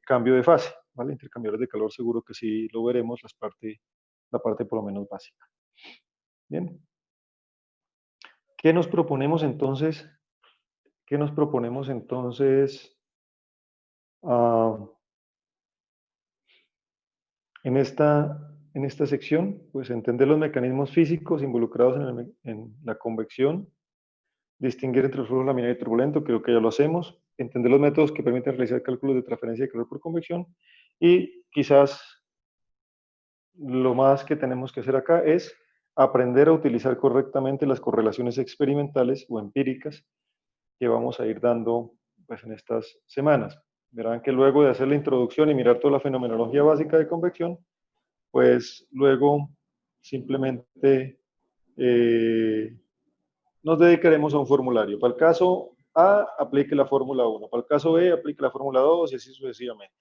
cambio de fase, ¿vale? Intercambiadores de calor seguro que sí lo veremos, la parte por lo menos básica. Bien. ¿Qué nos proponemos entonces? ¿Qué nos proponemos entonces en esta sección? Pues entender los mecanismos físicos involucrados en la convección, distinguir entre el flujo laminar y turbulento, creo que ya lo hacemos, entender los métodos que permiten realizar cálculos de transferencia de calor por convección y quizás lo más que tenemos que hacer acá es aprender a utilizar correctamente las correlaciones experimentales o empíricas que vamos a ir dando pues, en estas semanas. Verán que luego de hacer la introducción y mirar toda la fenomenología básica de convección, pues luego simplemente nos dedicaremos a un formulario. Para el caso A, aplique la fórmula 1. Para el caso B, aplique la fórmula 2 y así sucesivamente.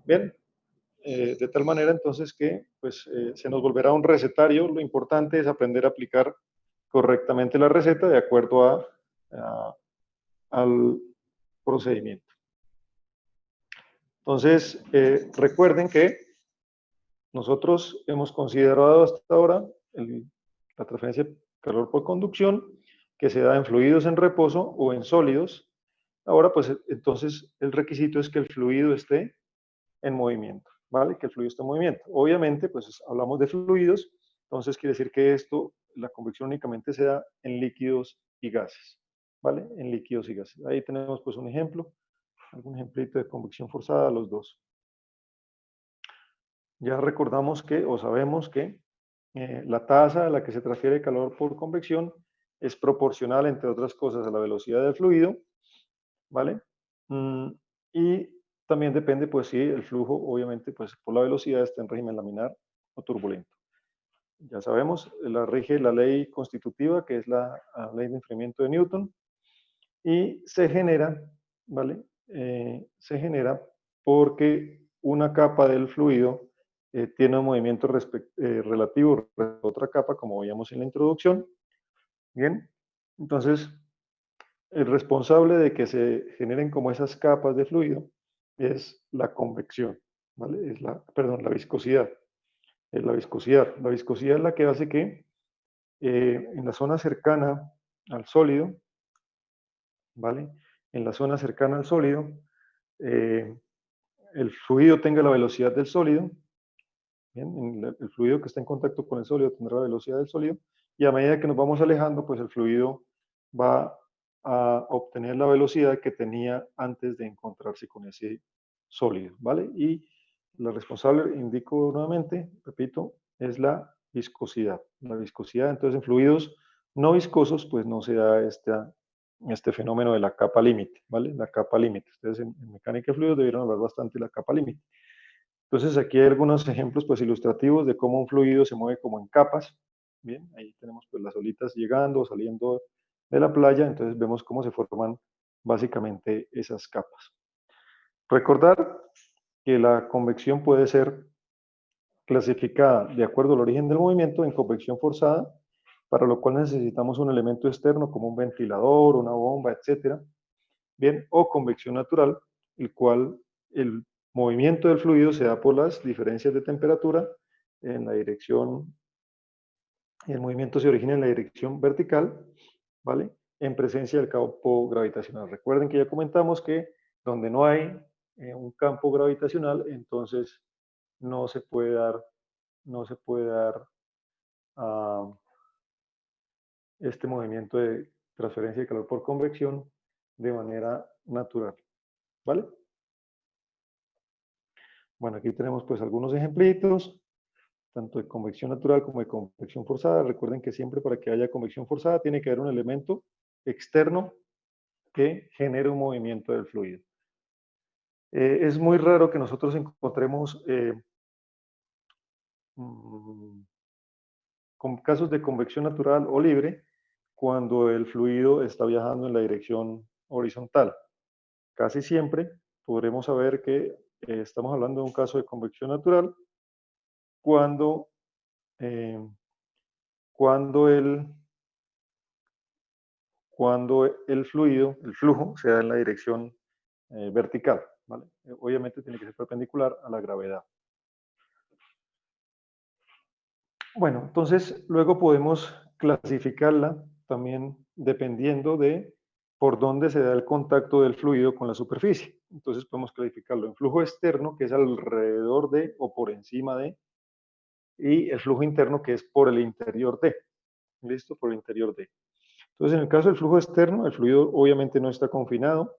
Bien, de tal manera entonces que pues, se nos volverá un recetario. Lo importante es aprender a aplicar correctamente la receta de acuerdo al procedimiento. Entonces, recuerden que nosotros hemos considerado hasta ahora la transferencia de calor por conducción que se da en fluidos en reposo o en sólidos. Ahora, pues entonces el requisito es que el fluido esté en movimiento, ¿vale? Que el fluido esté en movimiento. Obviamente, pues hablamos de fluidos, entonces quiere decir que la convección únicamente se da en líquidos y gases, ¿vale? En líquidos y gases. Ahí tenemos pues un ejemplo, algún ejemplito de convección forzada, los dos. Ya recordamos que, o sabemos que, la tasa a la que se transfiere calor por convección es proporcional, entre otras cosas, a la velocidad del fluido, ¿vale? Y también depende, pues, si el flujo, obviamente, pues, por la velocidad está en régimen laminar o turbulento. Ya sabemos, la rige la ley constitutiva, que es la ley de enfriamiento de Newton, y se genera, ¿vale? Se genera porque una capa del fluido tiene un movimiento relativo a otra capa, como veíamos en la introducción. Bien, entonces el responsable de que se generen como esas capas de fluido es la convección, ¿vale? Perdón, la viscosidad. Es la viscosidad. La viscosidad es la que hace que en la zona cercana al sólido, ¿vale? En la zona cercana al sólido, eh, el fluido tenga la velocidad del sólido, ¿bien? El fluido que está en contacto con el sólido tendrá la velocidad del sólido, y a medida que nos vamos alejando, pues el fluido va a obtener la velocidad que tenía antes de encontrarse con ese sólido, ¿vale? Y la responsable, indico nuevamente, repito, es la viscosidad. La viscosidad, entonces en fluidos no viscosos, pues no se da este fenómeno de la capa límite, ¿vale? La capa límite. Ustedes en mecánica de fluidos debieron hablar bastante de la capa límite. Entonces aquí hay algunos ejemplos pues ilustrativos de cómo un fluido se mueve como en capas. Bien, ahí tenemos pues las olitas llegando o saliendo de la playa, entonces vemos cómo se forman básicamente esas capas. Recordar que la convección puede ser clasificada de acuerdo al origen del movimiento en convección forzada, para lo cual necesitamos un elemento externo como un ventilador, una bomba, etcétera. Bien, o convección natural, el cual el movimiento del fluido se da por las diferencias de temperatura en la dirección, y el movimiento se origina en la dirección vertical, ¿vale? En presencia del campo gravitacional. Recuerden que ya comentamos que donde no hay un campo gravitacional, entonces no se puede dar, no se puede dar uh, este movimiento de transferencia de calor por convección de manera natural, ¿vale? Bueno, aquí tenemos pues algunos ejemplitos, tanto de convección natural como de convección forzada. Recuerden que siempre para que haya convección forzada tiene que haber un elemento externo que genere un movimiento del fluido. Es muy raro que nosotros encontremos con casos de convección natural o libre cuando el fluido está viajando en la dirección horizontal. Casi siempre podremos saber que estamos hablando de un caso de convección natural cuando, eh, cuando, el, cuando el flujo se da en la dirección vertical, ¿vale? Obviamente tiene que ser perpendicular a la gravedad. Bueno, entonces luego podemos clasificarla también dependiendo de por dónde se da el contacto del fluido con la superficie. Entonces podemos clasificarlo en flujo externo, que es alrededor de o por encima de, y el flujo interno, que es por el interior de. ¿Listo? Por el interior de. Entonces, en el caso del flujo externo, el fluido obviamente no está confinado.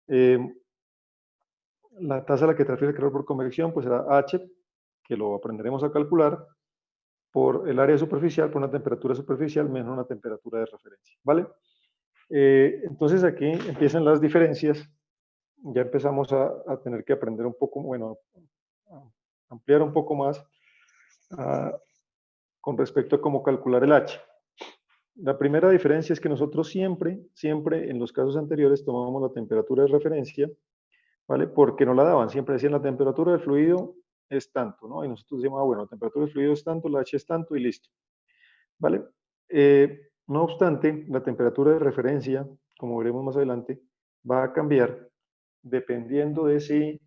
Eh, la tasa a la que transfiere el calor por convección, pues será H, que lo aprenderemos a calcular, por el área superficial, por una temperatura superficial menos una temperatura de referencia, ¿vale? Entonces aquí empiezan las diferencias, ya empezamos a tener que aprender un poco, bueno, a ampliar un poco más con respecto a cómo calcular el H. La primera diferencia es que nosotros siempre en los casos anteriores tomábamos la temperatura de referencia, ¿vale? Porque no la daban, siempre decían la temperatura del fluido es tanto, ¿no? Y nosotros decíamos, bueno, la temperatura del fluido es tanto, la H es tanto y listo, ¿vale? No obstante, la temperatura de referencia, como veremos más adelante, va a cambiar dependiendo de si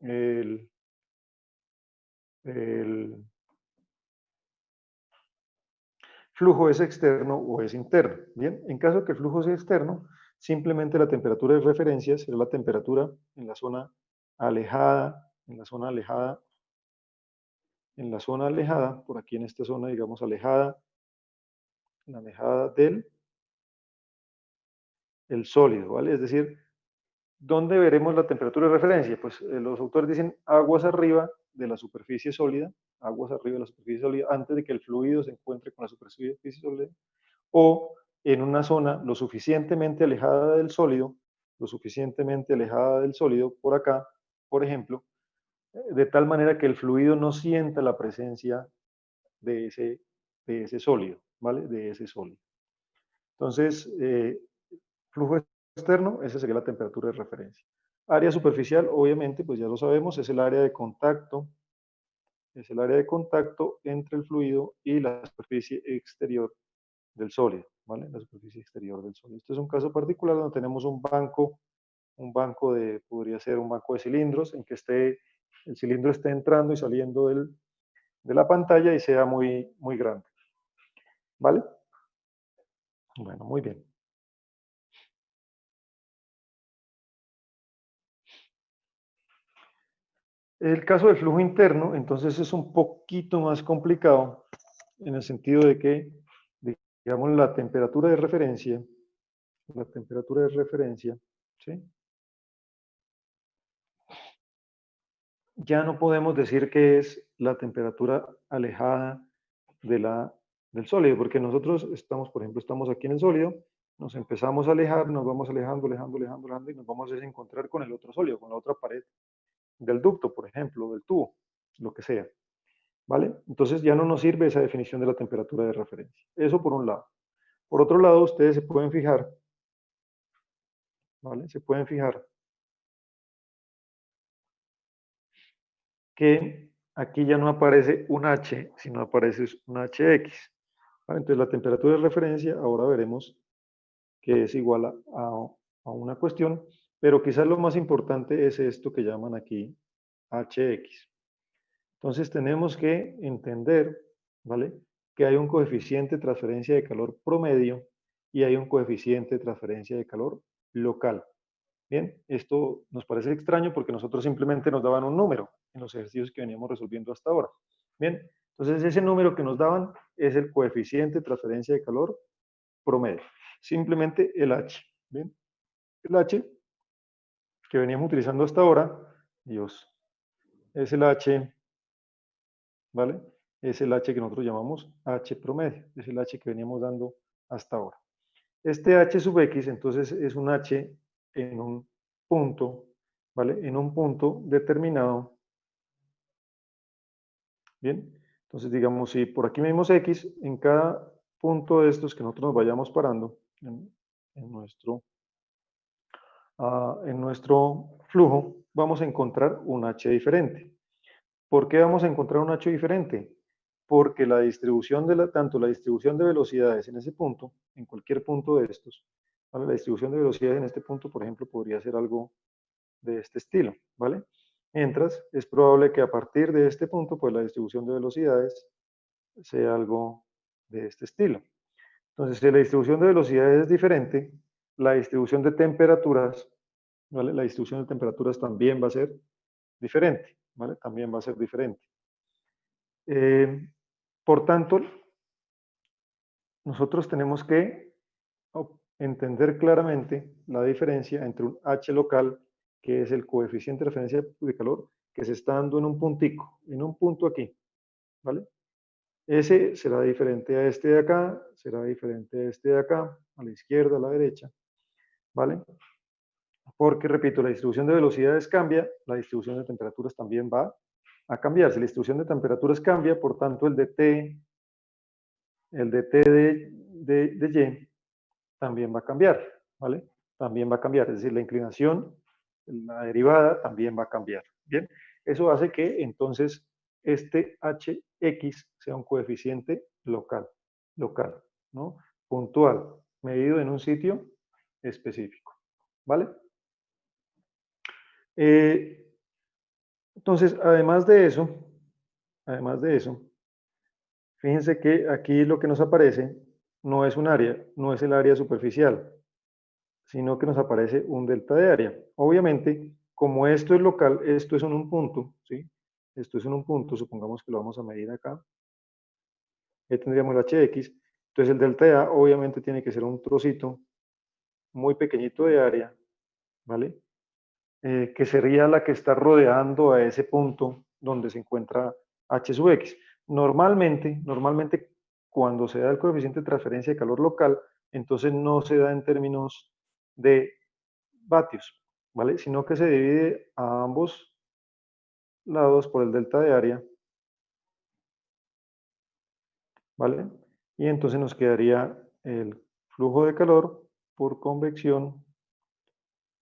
el, el flujo es externo o es interno. Bien, en caso de que el flujo sea externo, simplemente la temperatura de referencia será la temperatura en la zona alejada, por aquí en esta zona, digamos, alejada del el sólido, ¿vale? Es decir, ¿dónde veremos la temperatura de referencia? Pues los autores dicen aguas arriba de la superficie sólida, antes de que el fluido se encuentre con la superficie sólida, o en una zona lo suficientemente alejada del sólido, por acá, por ejemplo, de tal manera que el fluido no sienta la presencia de ese sólido, ¿vale? De ese sólido. Entonces, flujo externo, esa sería la temperatura de referencia. Área superficial, obviamente, pues ya lo sabemos, es el área de contacto, entre el fluido y la superficie exterior del sólido, ¿vale? La superficie exterior del sólido. Este es un caso particular donde tenemos podría ser un banco de cilindros, en que el cilindro esté entrando y saliendo de la pantalla y sea muy grande, ¿vale? Bueno, muy bien. El caso del flujo interno, entonces es un poquito más complicado en el sentido de que, digamos, la temperatura de referencia, ¿sí? Ya no podemos decir que es la temperatura alejada del sólido, porque nosotros estamos, por ejemplo, estamos aquí en el sólido, nos empezamos a alejar, nos vamos alejando, y nos vamos a encontrar con el otro sólido, con la otra pared del ducto, por ejemplo, del tubo, lo que sea, ¿vale? Entonces ya no nos sirve esa definición de la temperatura de referencia. Eso por un lado. Por otro lado, ustedes se pueden fijar, ¿vale? Se pueden fijar que aquí ya no aparece un H, sino aparece un HX. ¿Vale? Entonces la temperatura de referencia, ahora veremos que es igual a una cuestión, pero quizás lo más importante es esto que llaman aquí HX. Entonces tenemos que entender, ¿vale? Que hay un coeficiente de transferencia de calor promedio y hay un coeficiente de transferencia de calor local. Bien, esto nos parece extraño porque nosotros simplemente nos daban un número en los ejercicios que veníamos resolviendo hasta ahora. Bien, entonces ese número que nos daban es el coeficiente de transferencia de calor promedio. Simplemente el H. Bien, el H que veníamos utilizando hasta ahora, Dios, es el H, ¿vale? Es el H que nosotros llamamos H promedio, es el H que veníamos dando hasta ahora. Este H sub X, entonces, es un H en un punto, ¿vale? En un punto determinado. Bien, entonces, digamos, si por aquí medimos X, en cada punto de estos que nosotros nos vayamos parando en nuestro flujo, vamos a encontrar un H diferente. ¿Por qué vamos a encontrar un H diferente? Porque la distribución tanto la distribución de velocidades en ese punto, en cualquier punto de estos, ¿vale? La distribución de velocidades en este punto, por ejemplo, podría ser algo de este estilo, ¿vale? Mientras es probable que a partir de este punto, pues la distribución de velocidades sea algo de este estilo. Entonces, si la distribución de velocidades es diferente, la distribución de temperaturas, ¿vale? La distribución de temperaturas también va a ser diferente, ¿vale? También va a ser diferente. Por tanto, nosotros tenemos que entender claramente la diferencia entre un H local, que es el coeficiente de referencia de calor, que se está dando en un puntico, en un punto aquí, ¿vale? Ese será diferente a este de acá, será diferente a este de acá, a la izquierda, a la derecha, ¿vale? Porque, repito, la distribución de velocidades cambia, la distribución de temperaturas también va a cambiar. Si la distribución de temperaturas cambia, por tanto, el de T de Y también va a cambiar, ¿vale? También va a cambiar, es decir, la inclinación, la derivada también va a cambiar, ¿bien? Eso hace que entonces este Hx sea un coeficiente local, ¿no? Puntual, medido en un sitio específico, ¿vale? Entonces, además de eso, fíjense que aquí lo que nos aparece no es un área, no es el área superficial, sino que nos aparece un delta de área. Obviamente, como esto es local, esto es en un punto, ¿sí? Esto es en un punto, supongamos que lo vamos a medir acá. Ahí tendríamos el hx. Entonces el delta de A obviamente tiene que ser un trocito muy pequeñito de área, ¿vale? Que sería la que está rodeando a ese punto donde se encuentra h sub x. Normalmente cuando se da el coeficiente de transferencia de calor local, entonces no se da en términos de vatios, ¿vale? Sino que se divide a ambos lados por el delta de área, ¿vale? Y entonces nos quedaría el flujo de calor por convección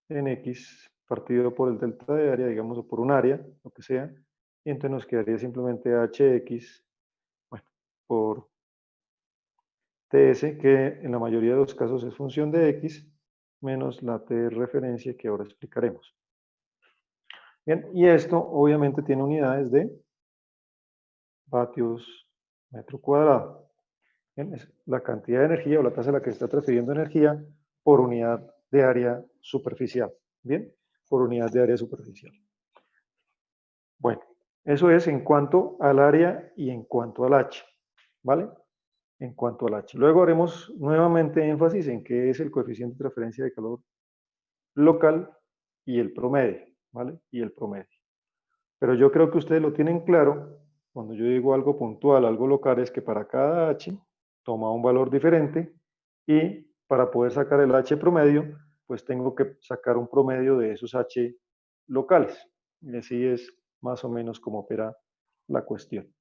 en X partido por el delta de área, digamos, o por un área, lo que sea, y entonces nos quedaría simplemente Hx, bueno, por Ts, que en la mayoría de los casos es función de X, menos la T de referencia que ahora explicaremos. Bien, y esto obviamente tiene unidades de vatios metro cuadrado. Bien, es la cantidad de energía o la tasa a la que se está transfiriendo energía por unidad de área superficial. Bien, por unidad de área superficial. Bueno, eso es en cuanto al área y en cuanto al H, ¿vale? En cuanto al H. Luego haremos nuevamente énfasis en qué es el coeficiente de transferencia de calor local y el promedio, ¿vale? Y el promedio. Pero yo creo que ustedes lo tienen claro. Cuando yo digo algo puntual, algo local, es que para cada H toma un valor diferente y para poder sacar el H promedio, pues tengo que sacar un promedio de esos H locales. Y así es más o menos como opera la cuestión.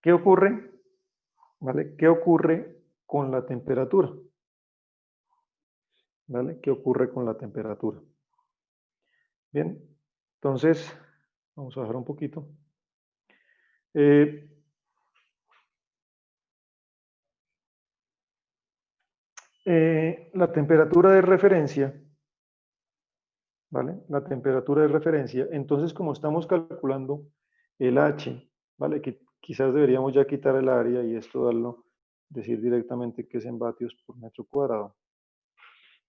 ¿Qué ocurre? ¿Vale? ¿Qué ocurre con la temperatura? ¿Vale? ¿Qué ocurre con la temperatura? Bien, entonces, vamos a bajar un poquito. La temperatura de referencia, ¿vale? La temperatura de referencia. Entonces, como estamos calculando el H, ¿vale? Que quizás deberíamos ya quitar el área y esto decir directamente que es en vatios por metro cuadrado.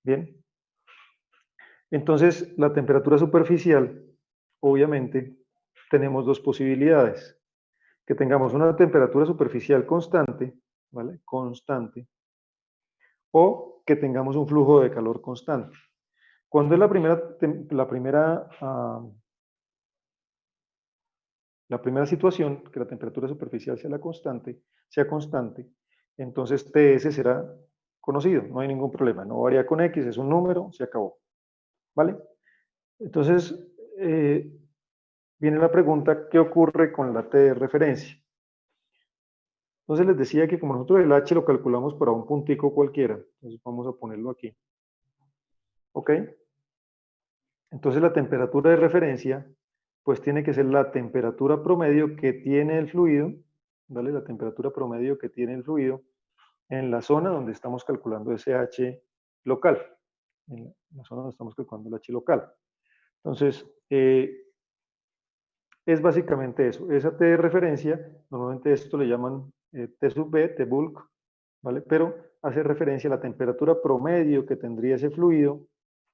Bien. Entonces, la temperatura superficial, obviamente, tenemos dos posibilidades. Que tengamos una temperatura superficial constante, ¿vale? Constante, o que tengamos un flujo de calor constante. ¿Cuándo es la primera situación que la temperatura superficial sea constante, entonces Ts será conocido, no hay ningún problema, no varía con X, es un número, se acabó, ¿vale? Entonces, viene la pregunta, ¿qué ocurre con la T de referencia? Entonces les decía que como nosotros el H lo calculamos para un puntico cualquiera, entonces vamos a ponerlo aquí, ¿ok? Entonces la temperatura de referencia, pues tiene que ser la temperatura promedio que tiene el fluido, ¿vale? La temperatura promedio que tiene el fluido en la zona donde estamos calculando ese H local, la zona donde estamos calculando el H local. Entonces, es básicamente eso. Esa T de referencia, normalmente esto le llaman T sub B, T bulk, ¿vale? Pero hace referencia a la temperatura promedio que tendría ese fluido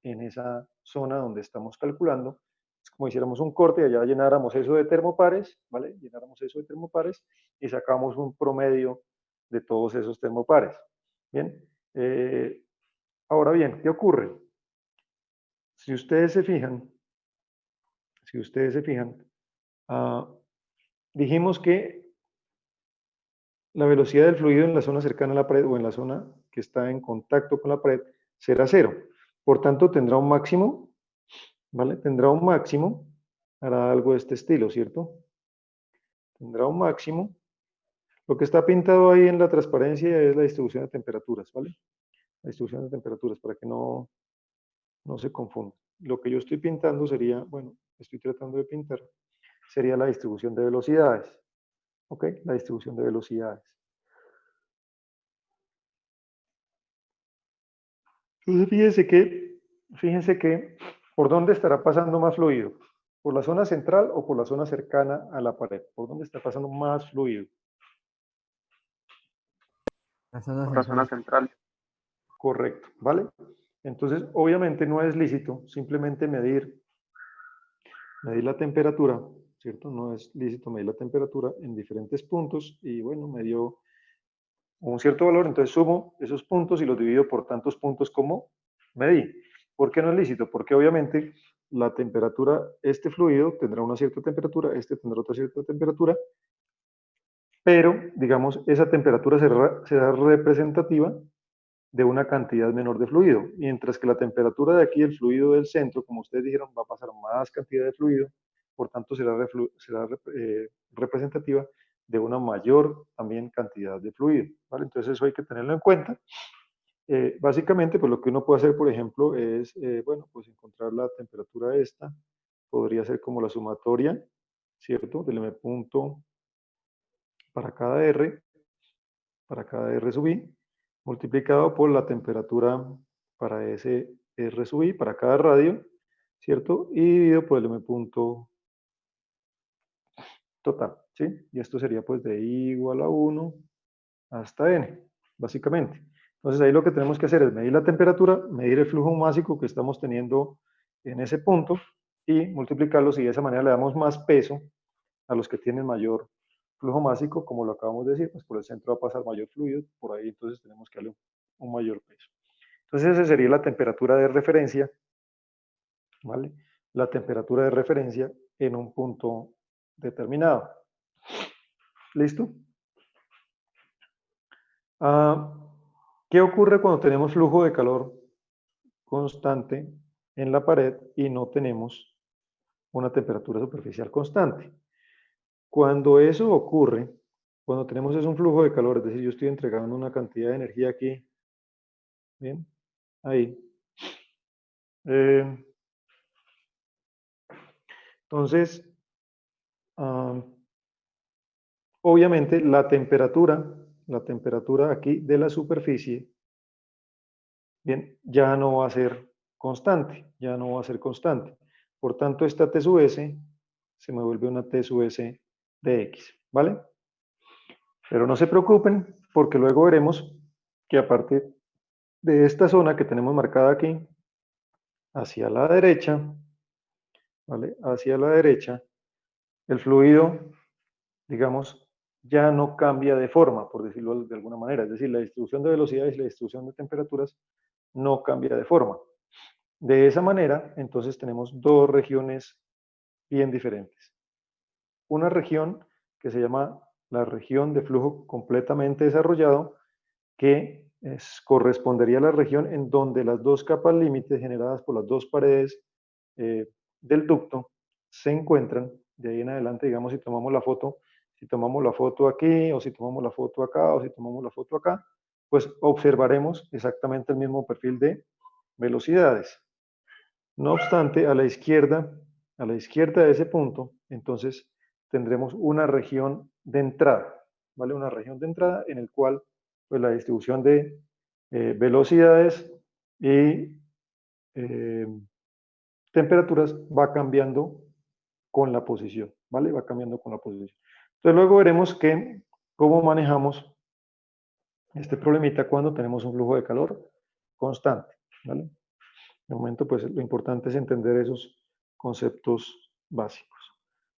en esa zona donde estamos calculando. Es como hiciéramos un corte y allá llenáramos eso de termopares, ¿vale? Llenáramos eso de termopares y sacamos un promedio de todos esos termopares. Bien. Ahora bien, ¿qué ocurre? Si ustedes se fijan, dijimos que la velocidad del fluido en la zona cercana a la pared o en la zona que está en contacto con la pared será cero. Por tanto, tendrá un máximo, ¿vale? Tendrá un máximo, hará algo de este estilo, ¿cierto? Tendrá un máximo. Lo que está pintado ahí en la transparencia es la distribución de temperaturas, ¿vale? La distribución de temperaturas, para que no se confunda. Lo que yo estoy pintando sería, bueno, estoy tratando de pintar, sería la distribución de velocidades, ¿ok? La distribución de velocidades. Entonces, fíjense que, ¿por dónde estará pasando más fluido? ¿Por la zona central o por la zona cercana a la pared? ¿Por dónde está pasando más fluido? La zona Por la zona central. central. Correcto, ¿vale? Entonces, obviamente no es lícito simplemente medir la temperatura, ¿cierto? No es lícito medir la temperatura en diferentes puntos y, bueno, me dio un cierto valor, entonces sumo esos puntos y los divido por tantos puntos como medí. ¿Por qué no es lícito? Porque obviamente la temperatura, este fluido tendrá una cierta temperatura, este tendrá otra cierta temperatura, pero, digamos, esa temperatura será representativa de una cantidad menor de fluido, mientras que la temperatura de aquí, el fluido del centro, como ustedes dijeron, va a pasar más cantidad de fluido, por tanto será representativa de una mayor también cantidad de fluido, ¿vale? Entonces eso hay que tenerlo en cuenta. Básicamente, pues lo que uno puede hacer, por ejemplo, es, bueno, pues encontrar la temperatura esta, podría ser como la sumatoria, ¿cierto? Del M punto para cada R sub I, multiplicado por la temperatura para ese R sub I, para cada radio, ¿cierto? Y dividido por el M punto total, ¿sí? Y esto sería pues de I igual a 1 hasta N, básicamente. Entonces ahí lo que tenemos que hacer es medir la temperatura, medir el flujo másico que estamos teniendo en ese punto y multiplicarlos y de esa manera le damos más peso a los que tienen mayor flujo másico, como lo acabamos de decir, pues por el centro va a pasar mayor fluido, por ahí entonces tenemos que darle un mayor peso. Entonces esa sería la temperatura de referencia, ¿vale? La temperatura de referencia en un punto determinado. ¿Listo? ¿Qué ocurre cuando tenemos flujo de calor constante en la pared y no tenemos una temperatura superficial constante? Cuando eso ocurre, cuando tenemos un flujo de calor, es decir, yo estoy entregando una cantidad de energía aquí, bien, ahí. Entonces, obviamente la temperatura aquí de la superficie, bien, ya no va a ser constante, ya no va a ser constante. Por tanto, esta T sub S se me vuelve una T sub S de X, ¿vale? Pero no se preocupen, porque luego veremos que a partir de esta zona que tenemos marcada aquí, hacia la derecha, ¿vale? Hacia la derecha, el fluido, digamos, ya no cambia de forma, por decirlo de alguna manera. Es decir, la distribución de velocidades y la distribución de temperaturas no cambia de forma. De esa manera, entonces tenemos dos regiones bien diferentes. Una región que se llama la región de flujo completamente desarrollado, que correspondería a la región en donde las dos capas límites generadas por las dos paredes del ducto se encuentran. De ahí en adelante, digamos, si tomamos la foto aquí, o si tomamos la foto acá, o si tomamos la foto acá, pues observaremos exactamente el mismo perfil de velocidades. No obstante, a la izquierda de ese punto, entonces tendremos una región de entrada, ¿vale? Una región de entrada en el cual pues, la distribución de velocidades y temperaturas va cambiando con la posición, ¿vale? Va cambiando con la posición. Entonces luego veremos cómo manejamos este problemita cuando tenemos un flujo de calor constante, ¿vale? De momento, pues lo importante es entender esos conceptos básicos.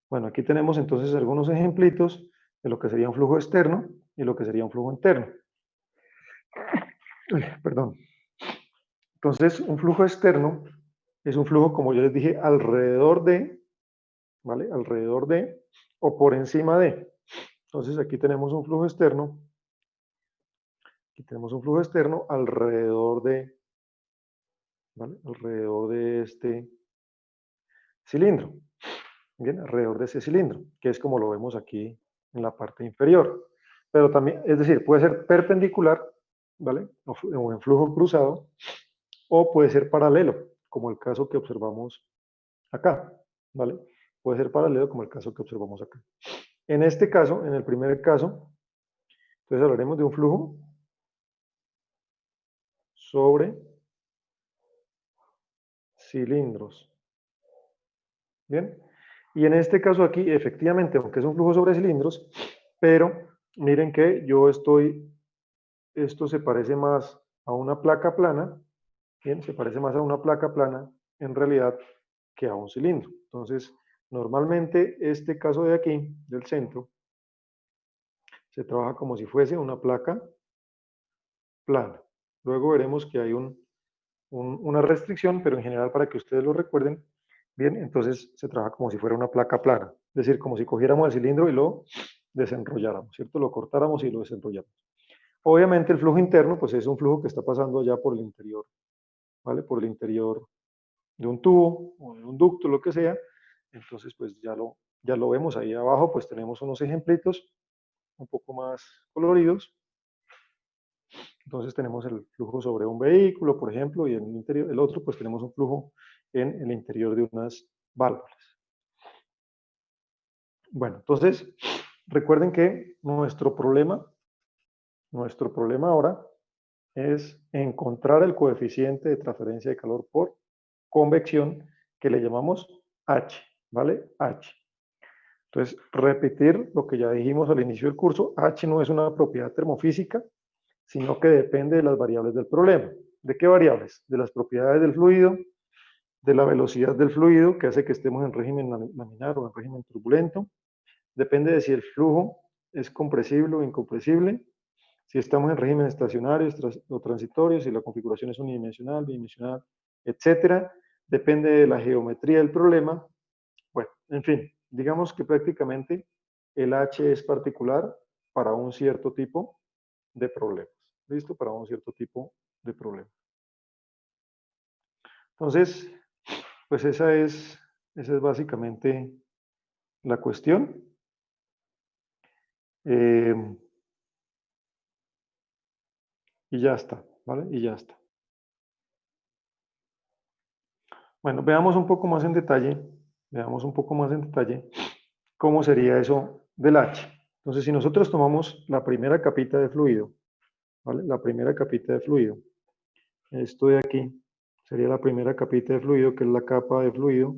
Bueno, aquí tenemos entonces algunos ejemplitos de lo que sería un flujo externo y lo que sería un flujo interno. Uy, perdón. Entonces, un flujo externo es un flujo, como yo les dije, alrededor de, ¿vale? Alrededor de o por encima de. Entonces, aquí tenemos un flujo externo. Aquí tenemos un flujo externo alrededor de, ¿vale? Alrededor de este cilindro. Bien, alrededor de ese cilindro, que es como lo vemos aquí en la parte inferior. Pero también, es decir, puede ser perpendicular, ¿vale? O en flujo cruzado, o puede ser paralelo, como el caso que observamos acá, ¿vale? Puede ser paralelo como el caso que observamos acá. En este caso, en el primer caso, entonces hablaremos de un flujo sobre cilindros. Bien, y en este caso aquí, efectivamente, aunque es un flujo sobre cilindros, pero miren que esto se parece más a una placa plana, bien, se parece más a una placa plana en realidad que a un cilindro. Entonces, normalmente este caso de aquí, del centro, se trabaja como si fuese una placa plana. Luego veremos que hay una restricción, pero en general para que ustedes lo recuerden, bien, entonces se trabaja como si fuera una placa plana, es decir, como si cogiéramos el cilindro y lo desenrolláramos, ¿cierto? Lo cortáramos y lo desenrolláramos. Obviamente el flujo interno, pues es un flujo que está pasando ya por el interior, ¿vale? Por el interior de un tubo o de un ducto, lo que sea. Entonces, pues ya lo vemos ahí abajo, pues tenemos unos ejemplitos un poco más coloridos. Entonces tenemos el flujo sobre un vehículo, por ejemplo, y en el interior, el otro, pues tenemos un flujo en el interior de unas válvulas. Bueno, entonces recuerden que nuestro problema ahora es encontrar el coeficiente de transferencia de calor por convección que le llamamos H, ¿vale? H. Entonces, repetir lo que ya dijimos al inicio del curso, H no es una propiedad termofísica, sino que depende de las variables del problema. ¿De qué variables? De las propiedades del fluido, de la velocidad del fluido, que hace que estemos en régimen laminar o en régimen turbulento. Depende de si el flujo es compresible o incompresible, si estamos en régimen estacionario o transitorio, si la configuración es unidimensional, bidimensional, etcétera. Depende de la geometría del problema. Bueno, en fin, digamos que prácticamente el H es particular para un cierto tipo de problemas. ¿Listo? Para un cierto tipo de problemas. Entonces, pues esa es básicamente la cuestión. Eh, y ya está, ¿vale? Y ya está. Bueno, veamos un poco más en detalle, cómo sería eso del H. Entonces, si nosotros tomamos la primera capita de fluido, ¿vale? La primera capita de fluido, esto de aquí sería la primera capita de fluido, que es la capa de fluido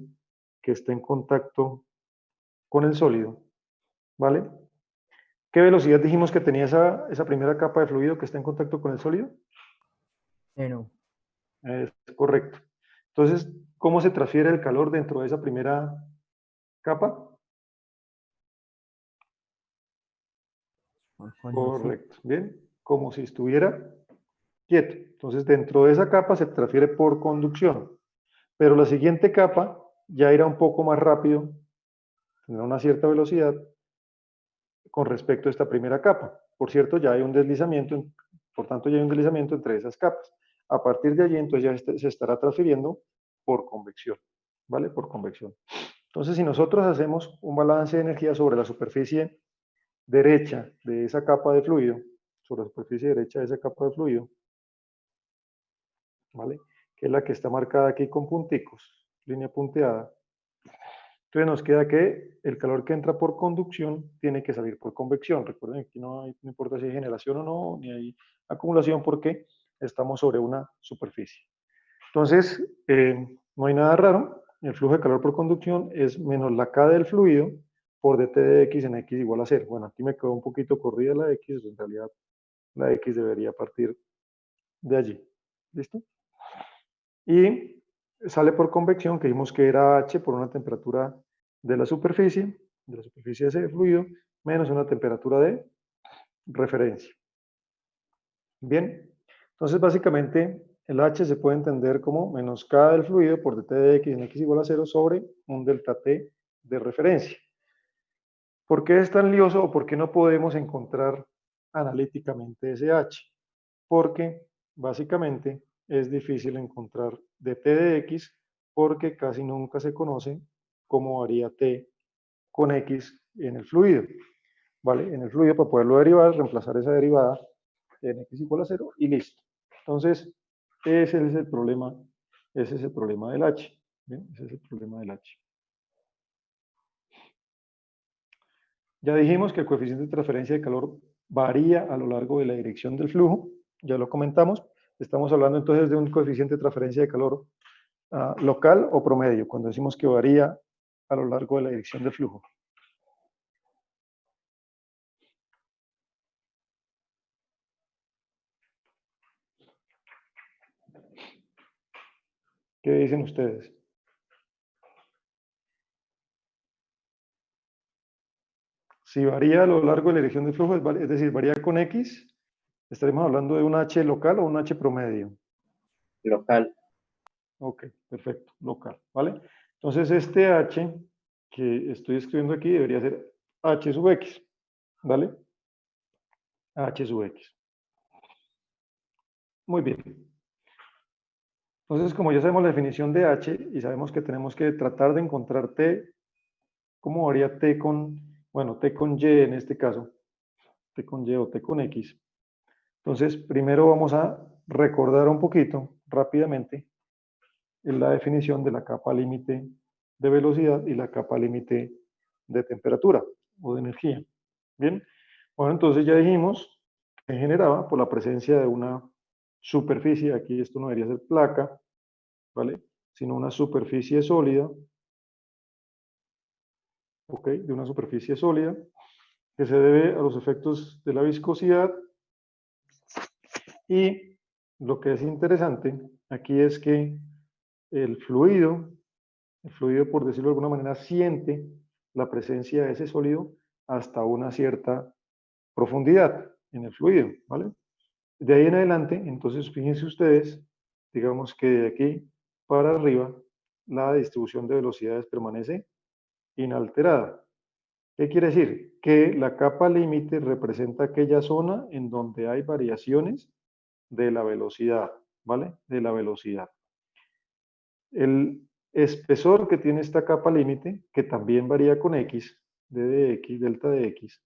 que está en contacto con el sólido, ¿vale? ¿Qué velocidad dijimos que tenía esa primera capa de fluido que está en contacto con el sólido? 0. Es correcto. Entonces, ¿cómo se transfiere el calor dentro de esa primera capa? Por conducción. Correcto. Bien, como si estuviera quieto. Entonces, dentro de esa capa se transfiere por conducción. Pero la siguiente capa ya irá un poco más rápido, tendrá una cierta velocidad con respecto a esta primera capa. Por cierto, ya hay un deslizamiento, por tanto, ya hay un deslizamiento entre esas capas. A partir de allí, entonces ya se estará transfiriendo por convección, ¿vale? Por convección. Entonces, si nosotros hacemos un balance de energía sobre la superficie derecha de esa capa de fluido, sobre la superficie derecha de esa capa de fluido, ¿vale? Que es la que está marcada aquí con punticos, línea punteada. Entonces nos queda que el calor que entra por conducción tiene que salir por convección. Recuerden que no importa si hay generación o no, ni hay acumulación, porque estamos sobre una superficie. Entonces, no hay nada raro. El flujo de calor por conducción es menos la K del fluido por dt de x en x igual a 0. Bueno, aquí me quedó un poquito corrida la x, en realidad la x debería partir de allí. ¿Listo? Y sale por convección, que vimos que era h por una temperatura de la superficie de ese fluido, menos una temperatura de referencia. Bien, entonces básicamente el h se puede entender como menos k del fluido por dt de x en x igual a 0 sobre un delta t de referencia. ¿Por qué es tan lioso o por qué no podemos encontrar analíticamente ese h? Porque básicamente es difícil encontrar dt de x porque casi nunca se conoce cómo varía t con x en el fluido. ¿Vale? En el fluido, para poderlo derivar, reemplazar esa derivada en x igual a 0 y listo. Entonces, ese es el problema del h. ¿Bien? Ese es el problema del h. Ya dijimos que el coeficiente de transferencia de calor varía a lo largo de la dirección del flujo, ya lo comentamos. Estamos hablando entonces de un coeficiente de transferencia de calor local o promedio, cuando decimos que varía a lo largo de la dirección del flujo. ¿Qué dicen ustedes? Si varía a lo largo de la dirección del flujo, es decir, varía con x, estaremos hablando de un h local o un h promedio. Local. Ok, perfecto, local, ¿vale? Entonces este h que estoy escribiendo aquí debería ser h sub x, ¿vale? H sub x. Muy bien. Entonces, como ya sabemos la definición de h y sabemos que tenemos que tratar de encontrar t, ¿cómo varía t con, bueno, t con y en este caso? T con y o t con x. Entonces, primero vamos a recordar un poquito, rápidamente, la definición de la capa límite de velocidad y la capa límite de temperatura o de energía. Bien, bueno, entonces ya dijimos que se generaba por la presencia de una superficie, aquí esto no debería ser placa, ¿vale? Sino una superficie sólida, ¿ok? De una superficie sólida, que se debe a los efectos de la viscosidad. Y lo que es interesante aquí es que el fluido por decirlo de alguna manera, siente la presencia de ese sólido hasta una cierta profundidad en el fluido, ¿vale? De ahí en adelante, entonces fíjense ustedes, digamos que de aquí para arriba, la distribución de velocidades permanece inalterada. ¿Qué quiere decir? Que la capa límite representa aquella zona en donde hay variaciones de la velocidad, ¿vale? De la velocidad. El espesor que tiene esta capa límite, que también varía con x, d de x, delta de x,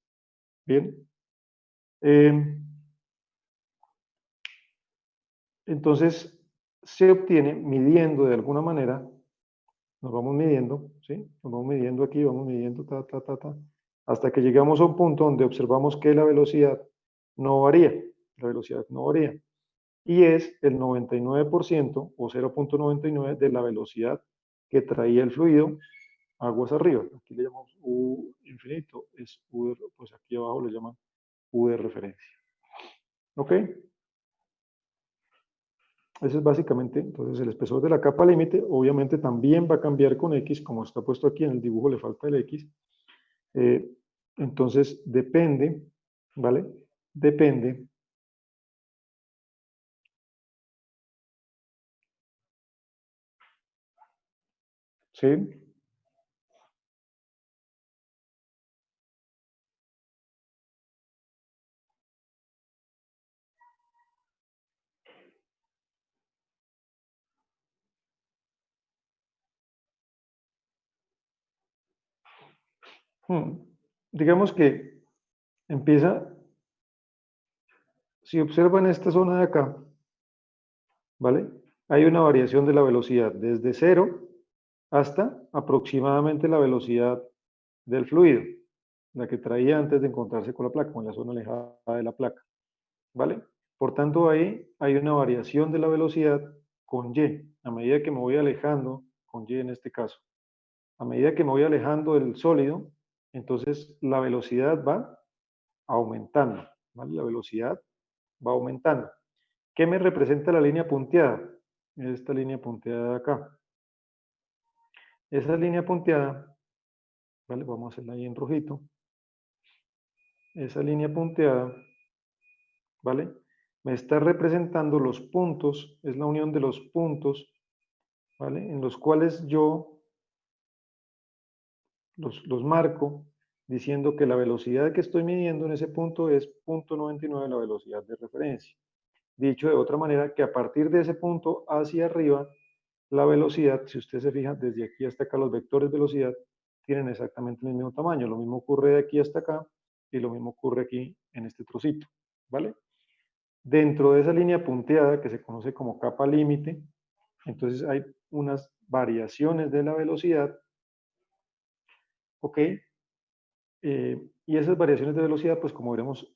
¿bien? Entonces, se obtiene midiendo de alguna manera, nos vamos midiendo, ¿sí? Nos vamos midiendo aquí, vamos midiendo, hasta que llegamos a un punto donde observamos que la velocidad no varía, la velocidad no varía, y es el 99% o 0.99 de la velocidad que traía el fluido aguas arriba. Aquí le llamamos U infinito, es U de, pues aquí abajo le llaman U de referencia. ¿Ok? Ese es básicamente, entonces, el espesor de la capa límite. Obviamente también va a cambiar con X, como está puesto aquí en el dibujo, le falta el X. Entonces, depende, ¿vale? Depende. ¿Sí? Digamos que empieza, si observan esta zona de acá, ¿vale? Hay una variación de la velocidad desde 0 hasta aproximadamente la velocidad del fluido, la que traía antes de encontrarse con la placa, con la zona alejada de la placa, ¿vale? Por tanto, ahí hay una variación de la velocidad con Y, a medida que me voy alejando, con Y en este caso, a medida que me voy alejando del sólido, entonces la velocidad va aumentando, ¿vale? La velocidad va aumentando. ¿Qué me representa la línea punteada? Esta línea punteada de acá. Esa línea punteada, ¿vale? Vamos a hacerla ahí en rojito. Esa línea punteada, ¿vale? Me está representando los puntos, es la unión de los puntos, ¿vale? En los cuales yo los marco diciendo que la velocidad que estoy midiendo en ese punto es 0.99 la velocidad de referencia. Dicho de otra manera, que a partir de ese punto hacia arriba, la velocidad, si usted se fija, desde aquí hasta acá los vectores de velocidad tienen exactamente el mismo tamaño. Lo mismo ocurre de aquí hasta acá y lo mismo ocurre aquí en este trocito, ¿vale? Dentro de esa línea punteada que se conoce como capa límite, entonces hay unas variaciones de la velocidad, ¿ok? Y esas variaciones de velocidad, pues como veremos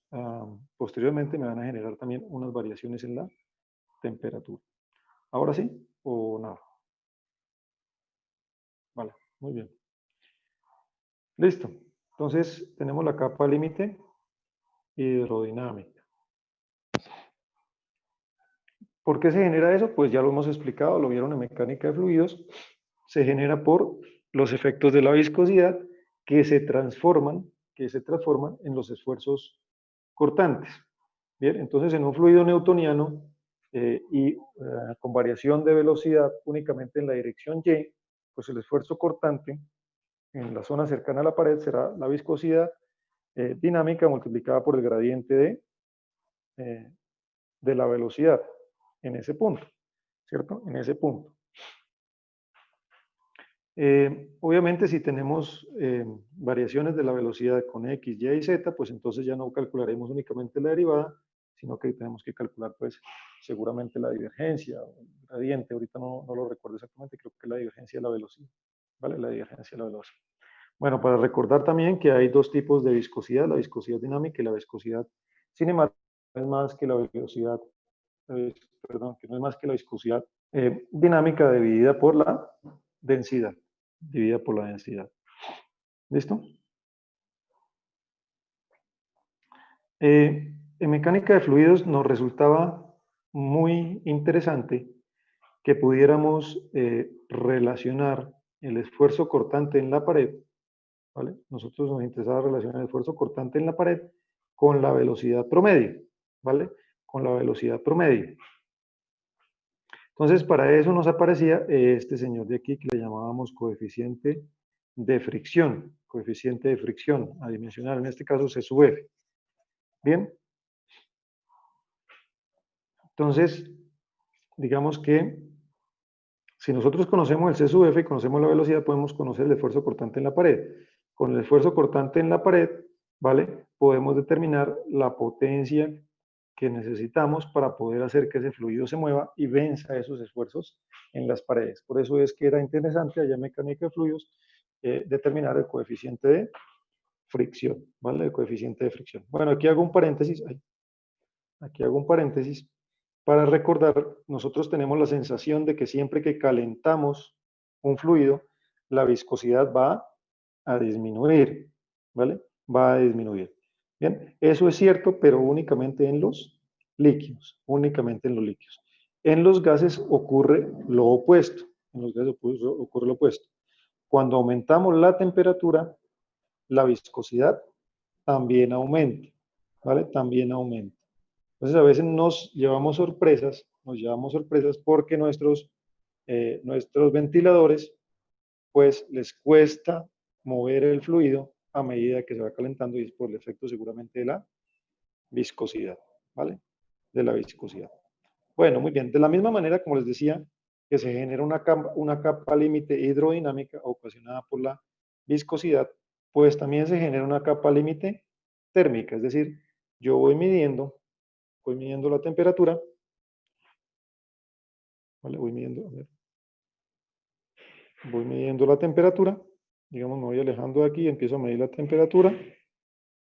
posteriormente, me van a generar también unas variaciones en la temperatura. ¿Ahora sí o nada? Vale, muy bien. Listo. Entonces tenemos la capa límite hidrodinámica. ¿Por qué se genera eso? Pues ya lo hemos explicado, lo vieron en mecánica de fluidos. Se genera por los efectos de la viscosidad que se transforman en los esfuerzos cortantes. Bien, entonces en un fluido newtoniano con variación de velocidad únicamente en la dirección Y, pues el esfuerzo cortante en la zona cercana a la pared será la viscosidad dinámica multiplicada por el gradiente de la velocidad en ese punto, ¿cierto? En ese punto. Obviamente si tenemos variaciones de la velocidad con X, Y y Z, pues entonces ya no calcularemos únicamente la derivada, sino que tenemos que calcular pues seguramente la divergencia o el gradiente, ahorita no lo recuerdo exactamente, creo que la divergencia de la velocidad, ¿vale? La divergencia de la velocidad. Bueno, para recordar también que hay dos tipos de viscosidad, la viscosidad dinámica y la viscosidad cinemática, no es más que la velocidad, perdón, que no es más que la viscosidad dinámica dividida por la densidad. ¿Listo? En mecánica de fluidos nos resultaba muy interesante que pudiéramos relacionar el esfuerzo cortante en la pared, ¿vale? Nosotros nos interesaba relacionar el esfuerzo cortante en la pared con la velocidad promedio, ¿vale? Con la velocidad promedio. Entonces, para eso nos aparecía este señor de aquí que le llamábamos coeficiente de fricción adimensional, en este caso C sub F. Bien. Entonces, digamos que si nosotros conocemos el C sub F y conocemos la velocidad, podemos conocer el esfuerzo cortante en la pared. Con el esfuerzo cortante en la pared, ¿vale? Podemos determinar la potencia que necesitamos para poder hacer que ese fluido se mueva y venza esos esfuerzos en las paredes. Por eso es que era interesante allá en mecánica de fluidos determinar el coeficiente de fricción, ¿vale? El coeficiente de fricción. Bueno, aquí hago un paréntesis. Aquí hago un paréntesis para recordar, nosotros tenemos la sensación de que siempre que calentamos un fluido, la viscosidad va a disminuir, ¿vale? Va a disminuir. Bien, eso es cierto, pero únicamente en los líquidos, únicamente en los líquidos. En los gases ocurre lo opuesto, en los gases ocurre lo opuesto. Cuando aumentamos la temperatura, la viscosidad también aumenta, ¿vale? También aumenta. Entonces a veces nos llevamos sorpresas porque nuestros ventiladores pues les cuesta mover el fluido a medida que se va calentando y es por el efecto seguramente de la viscosidad, ¿vale? De la viscosidad. Bueno, muy bien. De la misma manera, como les decía, que se genera una capa límite hidrodinámica ocasionada por la viscosidad, pues también se genera una capa límite térmica, es decir, yo voy midiendo la temperatura, ¿vale? Voy midiendo la temperatura, digamos, me voy alejando de aquí, empiezo a medir la temperatura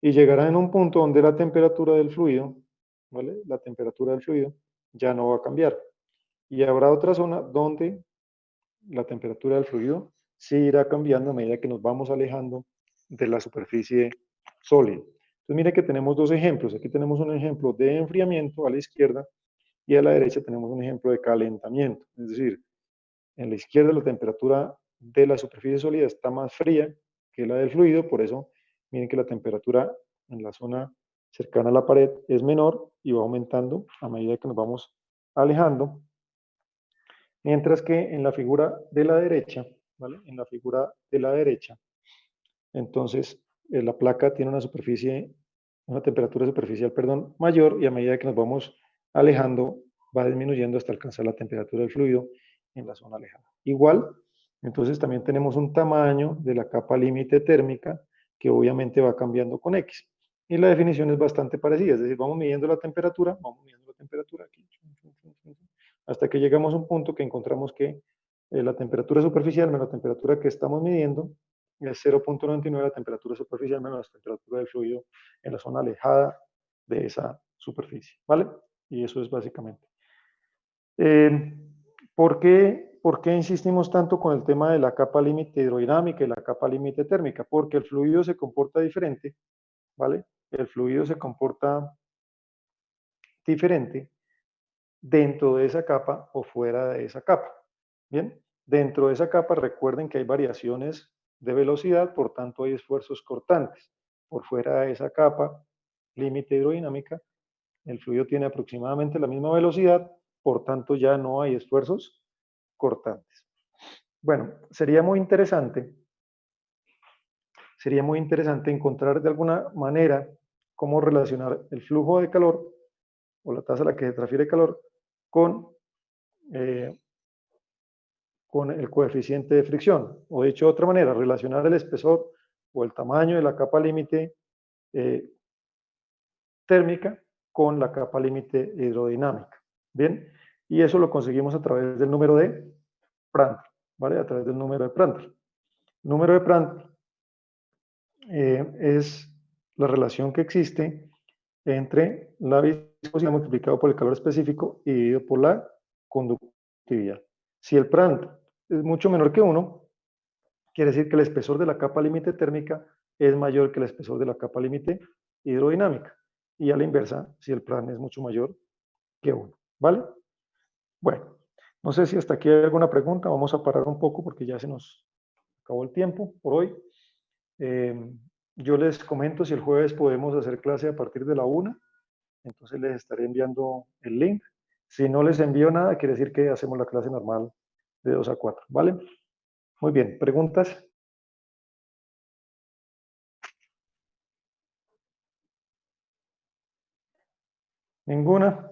y llegará en un punto donde la temperatura del fluido, ¿vale? La temperatura del fluido ya no va a cambiar. Y habrá otra zona donde la temperatura del fluido sí irá cambiando a medida que nos vamos alejando de la superficie sólida. Entonces mire que tenemos dos ejemplos. Aquí tenemos un ejemplo de enfriamiento a la izquierda y a la derecha tenemos un ejemplo de calentamiento. Es decir, en la izquierda la temperatura de la superficie sólida está más fría que la del fluido, por eso miren que la temperatura en la zona cercana a la pared es menor y va aumentando a medida que nos vamos alejando. Mientras que en la figura de la derecha, ¿vale? En la figura de la derecha, entonces la placa tiene una temperatura superficial, perdón, mayor y a medida que nos vamos alejando va disminuyendo hasta alcanzar la temperatura del fluido en la zona alejada. Igual, entonces también tenemos un tamaño de la capa límite térmica que obviamente va cambiando con X. Y la definición es bastante parecida, es decir, vamos midiendo la temperatura aquí, hasta que llegamos a un punto que encontramos que la temperatura superficial menos la temperatura que estamos midiendo es 0.99 la temperatura superficial menos la temperatura del fluido en la zona alejada de esa superficie, ¿vale? Y eso es básicamente. ¿Por qué insistimos tanto con el tema de la capa límite hidrodinámica y la capa límite térmica? Porque el fluido se comporta diferente, ¿vale? El fluido se comporta diferente dentro de esa capa o fuera de esa capa. Bien, dentro de esa capa recuerden que hay variaciones de velocidad, por tanto hay esfuerzos cortantes. Por fuera de esa capa límite hidrodinámica, el fluido tiene aproximadamente la misma velocidad, por tanto ya no hay esfuerzos cortantes. Bueno, sería muy interesante encontrar de alguna manera cómo relacionar el flujo de calor o la tasa a la que se transfiere calor con eh, con el coeficiente de fricción. O dicho de otra manera, relacionar el espesor o el tamaño de la capa límite térmica con la capa límite hidrodinámica. Bien, y eso lo conseguimos a través del número de Prandtl, ¿vale? A través del número de Prandtl. El número de Prandtl es la relación que existe entre la viscosidad multiplicado por el calor específico y dividido por la conductividad. Si el Prandtl es mucho menor que 1, quiere decir que el espesor de la capa límite térmica es mayor que el espesor de la capa límite hidrodinámica. Y a la inversa, si el Prandtl es mucho mayor que 1. ¿Vale? Bueno, no sé si hasta aquí hay alguna pregunta. Vamos a parar un poco porque ya se nos acabó el tiempo por hoy. Yo les comento si el jueves podemos hacer clase a partir de la 1. Entonces les estaré enviando el link. Si no les envío nada, quiere decir que hacemos la clase normal de 2 a 4. ¿Vale? Muy bien. ¿Preguntas? ¿Ninguna?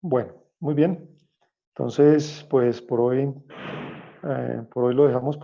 Bueno, muy bien. Entonces, pues por hoy lo dejamos.